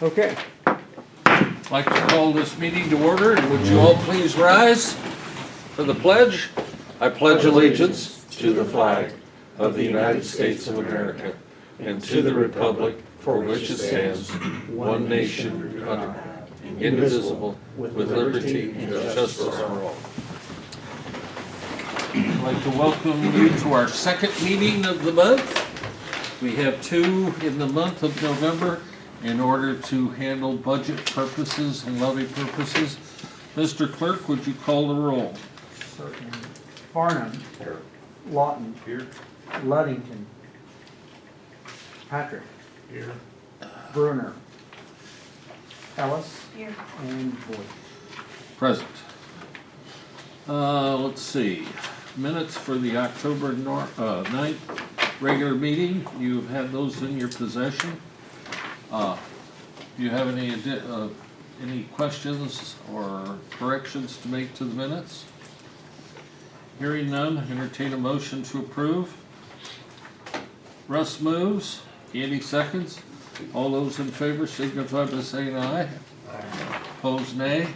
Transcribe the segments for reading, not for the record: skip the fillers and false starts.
Okay. I'd like to call this meeting to order, and would you all please rise for the pledge? I pledge allegiance to the flag of the United States of America and to the republic for which it stands, one nation, under, indivisible, with liberty and justice for all. I'd like to welcome you to our second meeting of the month. We have two in the month of November in order to handle budget purposes and levy purposes. Mr. Clerk, would you call the roll? Certainly. Farnham. Here. Lawton. Here. Luddington. Patrick. Here. Bruner. Ellis. Here. And Boyd. Present. Let's see. Minutes for the October 9th regular meeting. You've had those in your possession. Do you have any questions or corrections to make to the minutes? Hearing none, entertain a motion to approve. Russ moves. Andy seconds. All those in favor signify by saying aye. Aye. Opposed, nay.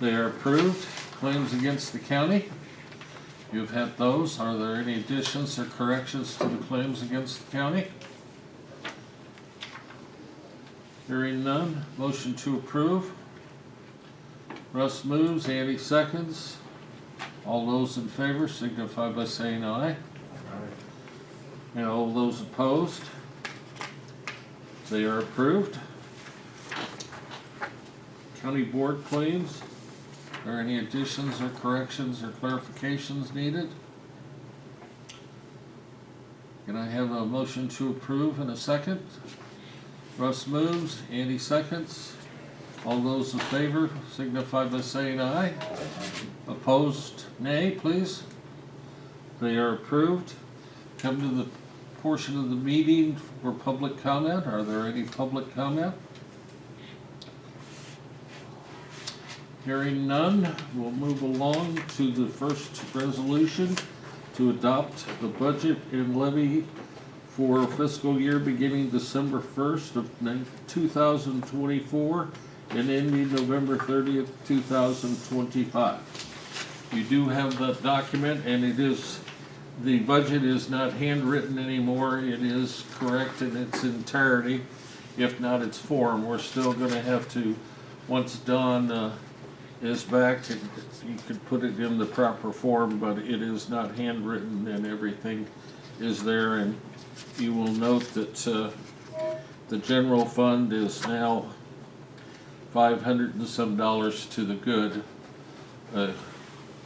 They are approved. Claims against the county. You've had those. Are there any additions or corrections to the claims against the county? Hearing none, motion to approve. Russ moves, Andy seconds. All those in favor signify by saying aye. Aye. And all those opposed? They are approved. County Board claims. Are there any additions or corrections or clarifications needed? Can I have a motion to approve in a second? Russ moves, Andy seconds. All those in favor signify by saying aye. Opposed, nay, please. They are approved. Come to the portion of the meeting for public comment. Are there any public comment? Hearing none, we'll move along to the first resolution to adopt the budget and levy for fiscal year beginning December 1st of 2024 and ending November 30th, 2025. You do have the document, and the budget is not handwritten anymore. It is correct in its entirety, if not its form. We're still going to have to, once Don is back, you could put it in the proper form, but it is not handwritten, and everything is there. And you will note that the general fund is now $500 and some to the good.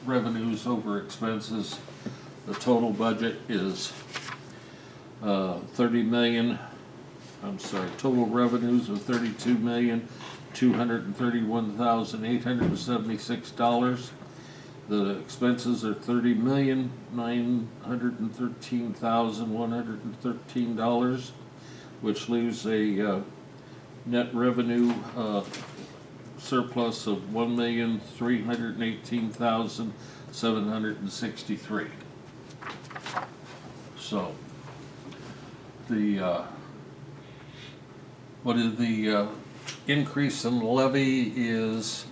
Revenues over expenses. The total budget is total revenues of $32,231,876. The expenses are $30,913,113, which leaves a net revenue surplus of $1,318,763. So the increase in the levy is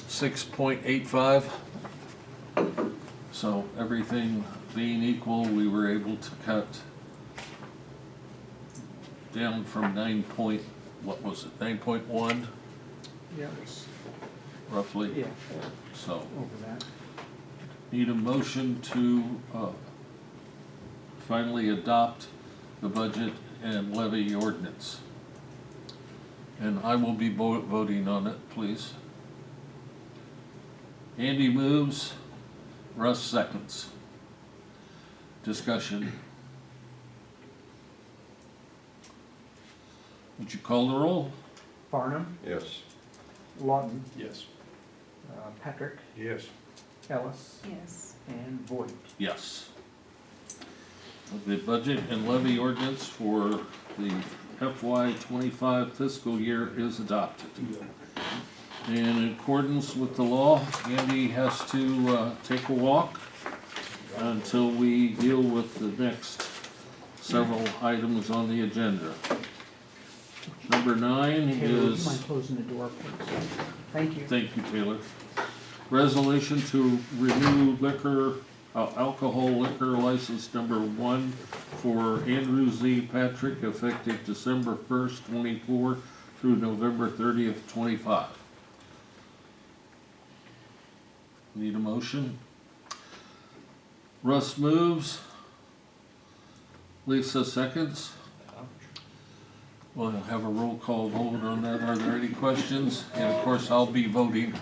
6.85. So everything being equal, we were able to cut down from 9.1 Yeah. roughly. Yeah. So Over that. need a motion to finally adopt the budget and levy ordinance. And I will be voting on it, please. Andy moves, Russ seconds. Discussion. Would you call the roll? Farnham. Yes. Lawton. Yes. Patrick. Yes. Ellis. Yes. And Boyd. Yes. The budget and levy ordinance for the FY25 fiscal year is adopted. And in accordance with the law, Andy has to take a walk until we deal with the next several items on the agenda. Number 9 Taylor, would you is, mind closing the door, please? Thank you. thank you, Taylor. Resolution to renew alcohol liquor license number 1 for Andrew Z. Patrick effective December 1st, 24 through November 30th, 25. Need a motion? Russ moves. Lisa seconds. We'll have a roll call vote on that. Are there any questions? And of course, I'll be voting.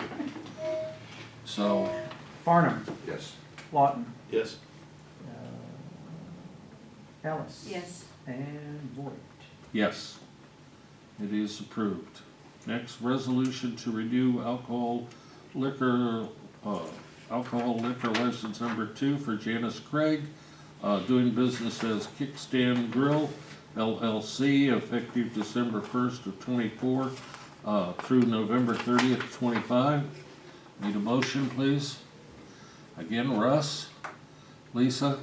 So, Farnum. Yes. Lawton. Yes. Ellis. Yes. And Voigt. yes, it is approved. Next, resolution to renew alcohol liquor license number 2 for Janice Craig, doing business as Kickstand Grill LLC, effective December 1st of 24 through November 30th, 25. Need a motion, please? Again, Russ, Lisa,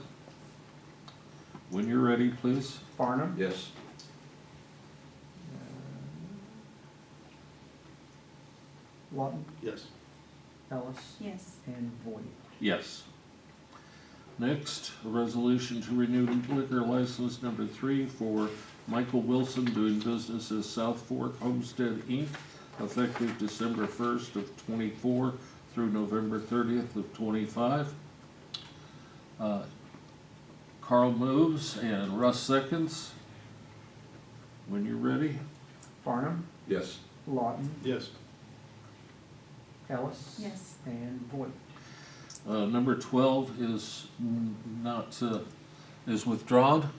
when you're ready, please. Farnum. Yes. Lawton. Yes. Ellis. Yes. And Voigt. Yes. Next, a resolution to renew liquor license number 3 for Michael Wilson, doing business as South Fork Homestead Inc., effective December 1st of 24 through November 30th of 25. Carl moves and Russ seconds. When you're ready. Farnum. Yes. Lawton. Yes. Ellis. Yes. And Voigt. Number 12 is is withdrawn.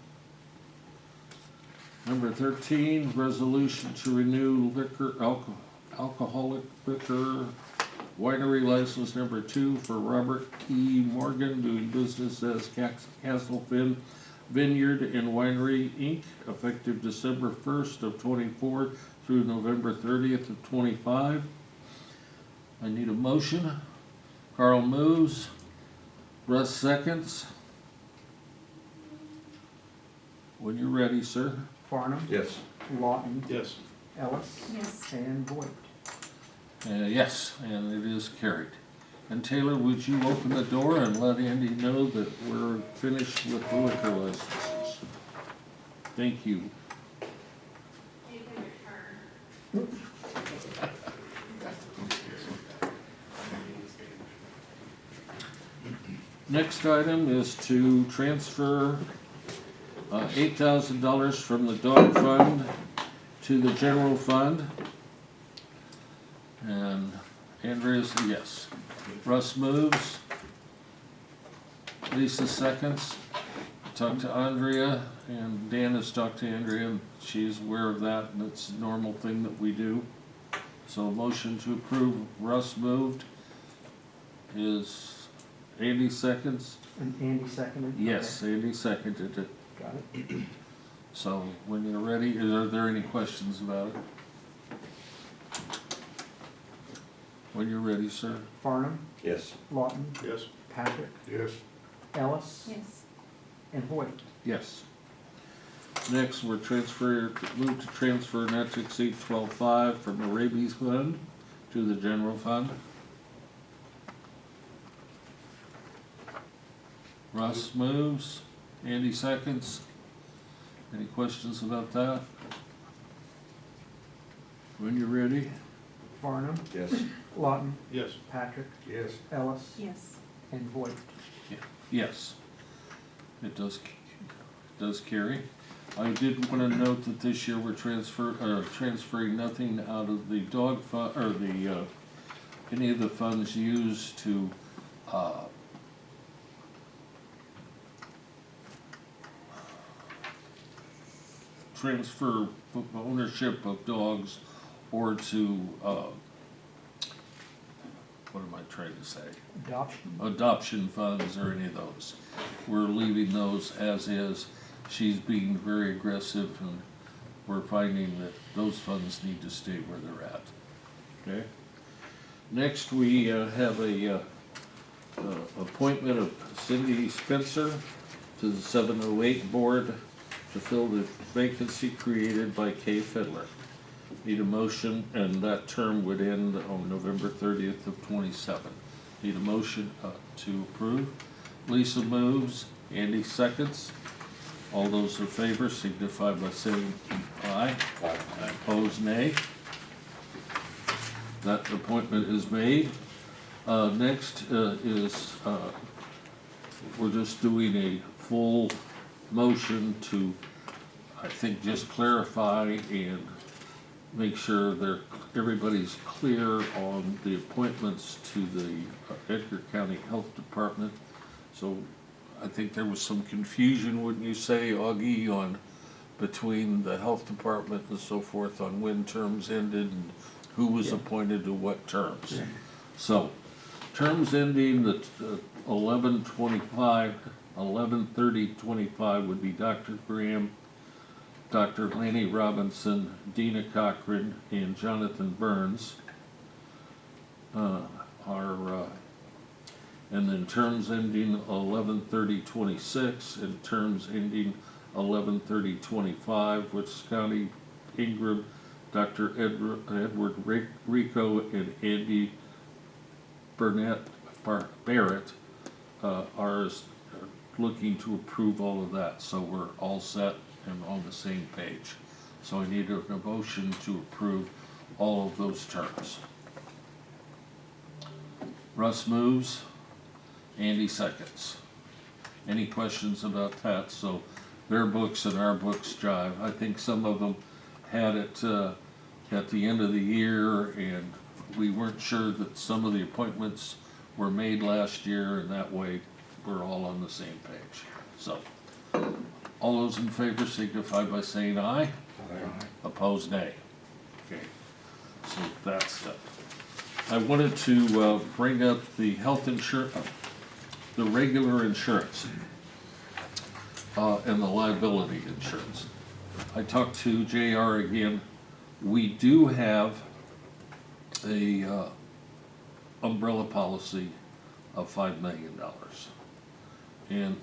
Number 13, resolution to renew alcoholic liquor winery license number 2 for Robert E. Morgan, doing business as Castlefin Vineyard and Winery Inc., effective December 1st of 24 through November 30th of 25. I need a motion. Carl moves. Russ seconds. When you're ready, sir. Farnum. Yes. Lawton. Yes. Ellis. Yes. And Voigt. Yes, and it is carried. And Taylor, would you open the door and let Andy know that we're finished with the liquor licenses? Thank you. You can return. Next item is to transfer $8,000 from the dog fund to the general fund. And Andrea's a yes. Russ moves. Lisa seconds. Talked to Andrea, and Dan has talked to Andrea, and she's aware of that, and it's a normal thing that we do. So motion to approve, Russ moved. Is Andy seconds? And Andy seconded? Yes, Andy seconded it. Okay, got it. So when you're ready, are there any questions about it? When you're ready, sir. Farnum. Yes. Lawton. Yes. Patrick. Yes. Ellis. Yes. And Voigt. Yes. Next, move to transfer not to exceed 12.5 from the rabies fund to the general fund. Russ moves. Andy seconds. Any questions about that? When you're ready. Farnum. Yes. Lawton. Yes. Patrick. Yes. Ellis. Yes. And Voigt. Yes. It does carry. I did want to note that this year we're transferring nothing out of the dog fund, or the, any of the funds used to, transfer ownership of dogs or to, what am I trying to say? Adoption. Adoption funds or any of those. We're leaving those as is. She's being very aggressive, and we're finding that those funds need to stay where they're at. Okay? Next, we have a appointment of Cindy Spencer to the 708 board to fill the vacancy created by Kay Fiddler. Need a motion, and that term would end on November 30th of 27. Need a motion to approve. Lisa moves, Andy seconds. All those in favor signify by saying aye. Aye. Opposed, nay. That appointment is made. Next is, we're just doing a full motion to, I think, just clarify and make sure everybody's clear on the appointments to the Edgar County Health Department. So I think there was some confusion, wouldn't you say, Augie, on between the health department and so forth on when terms ended and who was appointed to what terms. So, terms ending the 11/30/25 would be Dr. Graham, Dr. Lanny Robinson, Dina Cochran, and Jonathan Burns. And then terms ending 11/30/26 and terms ending 11/30/25, with Scotty Ingram, Dr. Edward Rico, and Andy Barrett are looking to approve all of that, so we're all set and on the same page. So I need a motion to approve all of those terms. Russ moves, Andy seconds. Any questions about that? So their books and our books jive. I think some of them had it at the end of the year, and we weren't sure that some of the appointments were made last year, and that way we're all on the same page. So, all those in favor signify by saying aye. Aye. Opposed, nay. Okay, so that's that. I wanted to bring up the health insurance, the regular insurance, and the liability insurance. I talked to JR again. We do have a umbrella policy of $5 million. And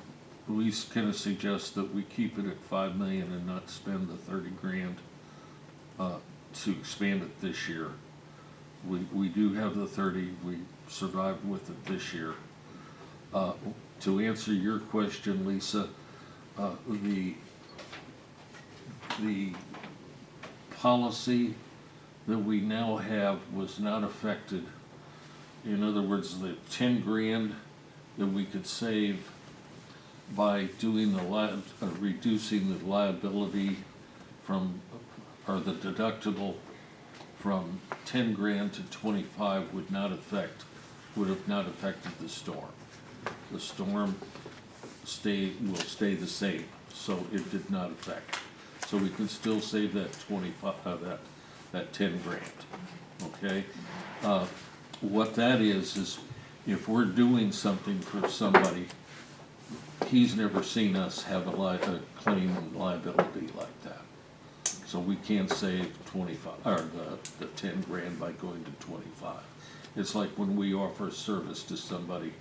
Luis kind of suggests that we keep it at 5 million and not spend the 30 grand to expand it this year. We do have the 30, we survived with it this year. To answer your question, Lisa, the policy that we now have was not affected. In other words, the 10 grand that we could save by doing reducing the liability from, or the deductible from 10 grand to 25 would have not affected the storm. The storm will stay the same, so it did not affect. So we can still save that 25, that 10 grand, okay? What that is if we're doing something for somebody, he's never seen us have a claim liability like that. So we can't save 25, or the 10 grand by going to 25. It's like when we offer a service to somebody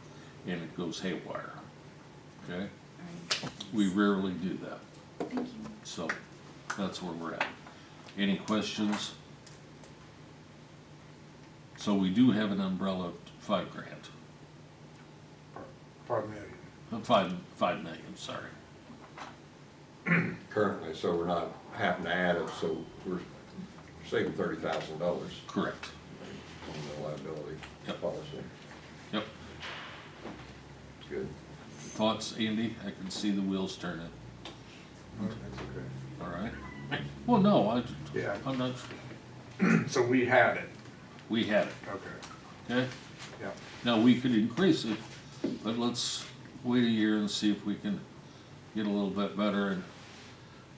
and it goes haywire, okay? We rarely do that. Thank you. So, that's where we're at. Any questions? So we do have an umbrella of 5 grand. 5 million. 5 million, sorry. Currently, so we're not having to add it, so we're saving $30,000 Correct. on the liability Yep. policy. Yep. Good. Thoughts, Andy? I can see the wheels turning. That's okay. All right. Well, no, Yeah. I'm not, So we had it, we had it, okay, okay? yeah. Now, we could increase it, but let's wait a year and see if we can get a little bit better.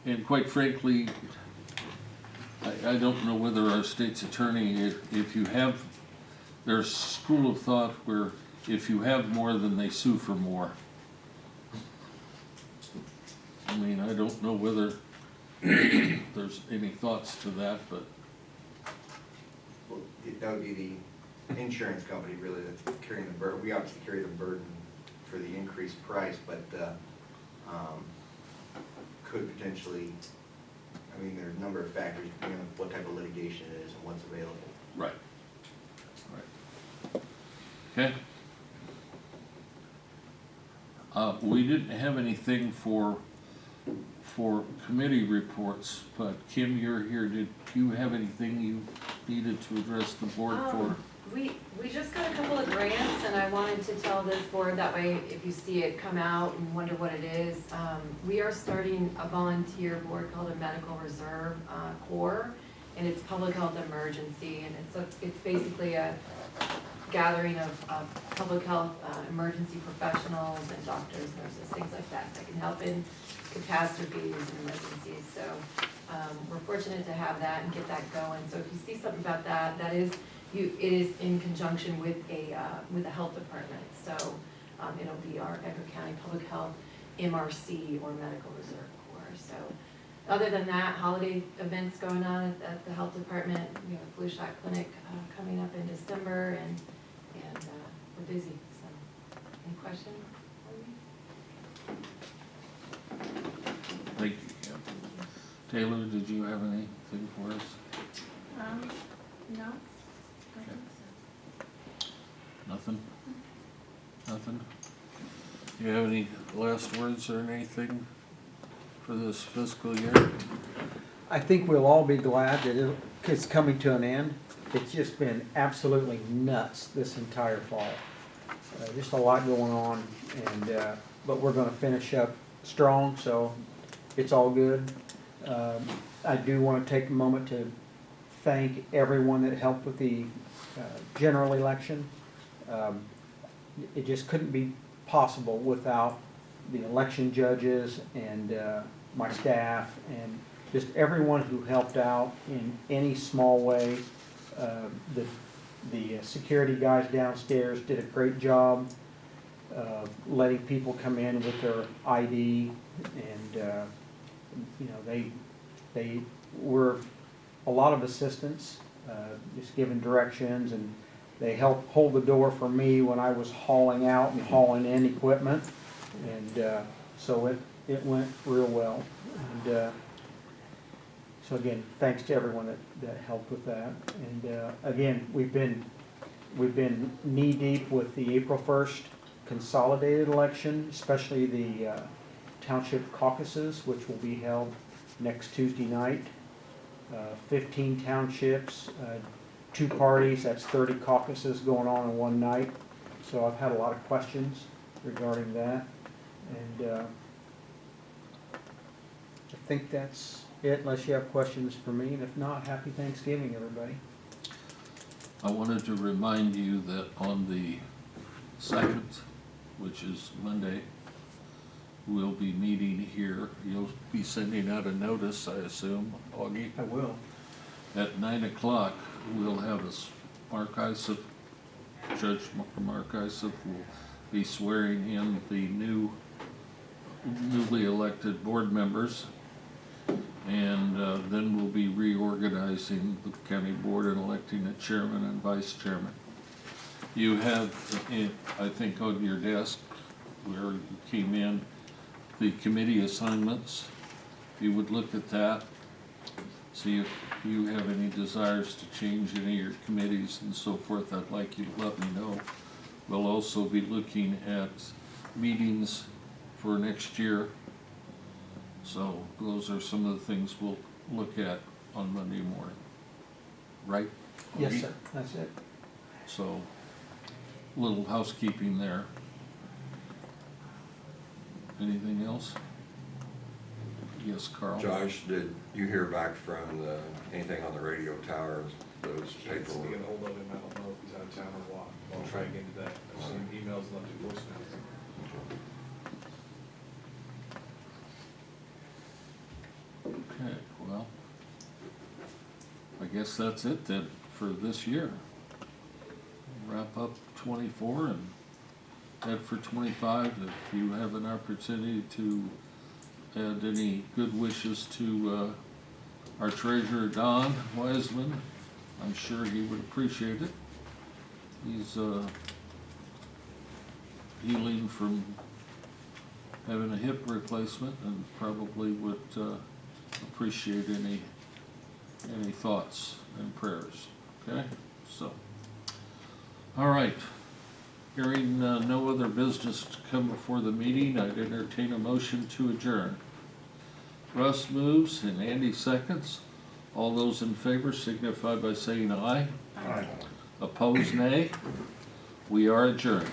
And quite frankly, I don't know whether our state's attorney, if you have, there's a school of thought where if you have more, then they sue for more. I mean, I don't know whether there's any thoughts to that, but Well, that would be the insurance company really that's carrying the burden. We obviously carry the burden for the increased price, but could potentially, I I mean, there are a number of factors, depending on what type of litigation it is and what's available. Right. Right. Okay. We didn't have anything for committee reports, but Kim, you're here. Did you have anything you needed to address the board for? We just got a couple of grants, and I wanted to tell this board, that way if you see it come out and wonder what it is, we are starting a volunteer board called a Medical Reserve Corps, and it's public health emergency, and it's basically a gathering of public health emergency professionals and doctors, nurses, things like that can help in catastrophes and emergencies. So we're fortunate to have that and get that going. So if you see something about that, it is in conjunction with the health department. So it'll be our Edgar County Public Health MRC or Medical Reserve Corps. So other than that, holiday events going on at the health department. We have a flu shot clinic coming up in December, and we're busy. So any questions for me? Thank you, Kim. Taylor, did you have anything for us? No. Nothing? Nothing? Do you have any last words or anything for this fiscal year? I think we'll all be glad that it's coming to an end. It's just been absolutely nuts this entire fall. Just a lot going on, and but we're gonna finish up strong, so it's all good. I do wanna take a moment to thank everyone that helped with the general election. It just couldn't be possible without the election judges and my staff and just everyone who helped out in any small way. The security guys downstairs did a great job letting people come in with their ID, and you know, they were a lot of assistance, just giving directions, and they helped hold the door for me when I was hauling out and hauling in equipment, and so it went real well. And so again, thanks to everyone that helped with that. And again, we've been knee deep with the April 1st consolidated election, especially the township caucuses, which will be held next Tuesday night. 15 townships, 2 parties, that's 30 caucuses going on in one night. So I've had a lot of questions regarding that. And I think that's it, unless you have questions for me. And if not, happy Thanksgiving, everybody. I wanted to remind you that on the 2nd, which is Monday, we'll be meeting here. You'll be sending out a notice, I assume, Augie? I will. At 9 o'clock, we'll have Mark Isaac, Judge Mark Isaac will be swearing in the newly elected board members. And then we'll be reorganizing the county board and electing a chairman and vice chairman. You have, I think, on your desk where you came in, the committee assignments. If you would look at that, see if you have any desires to change any of your committees and so forth, I'd like you to let me know. We'll also be looking at meetings for next year. So those are some of the things we'll look at on Monday morning, right? Yes, sir, that's it. So, little housekeeping there. Anything else? Yes, Carl? Josh, did you hear back from anything on the radio towers, those Can't paperwork? get a hold of him, I don't know if he's out of town or what. I'll try again today. I've seen emails and left voicemails. Okay, well, I guess that's it then for this year. Wrap up 24 and head for 25. If you have an opportunity to add any good wishes to our treasurer, Don Wiseman, I'm sure he would appreciate it. He's healing from having a hip replacement and probably would appreciate any thoughts and prayers, okay? So, all right. Hearing no other business to come before the meeting, I'd entertain a motion to adjourn. Russ moves and Andy seconds. All those in favor signify by saying aye. Aye. Opposed, nay. We are adjourned.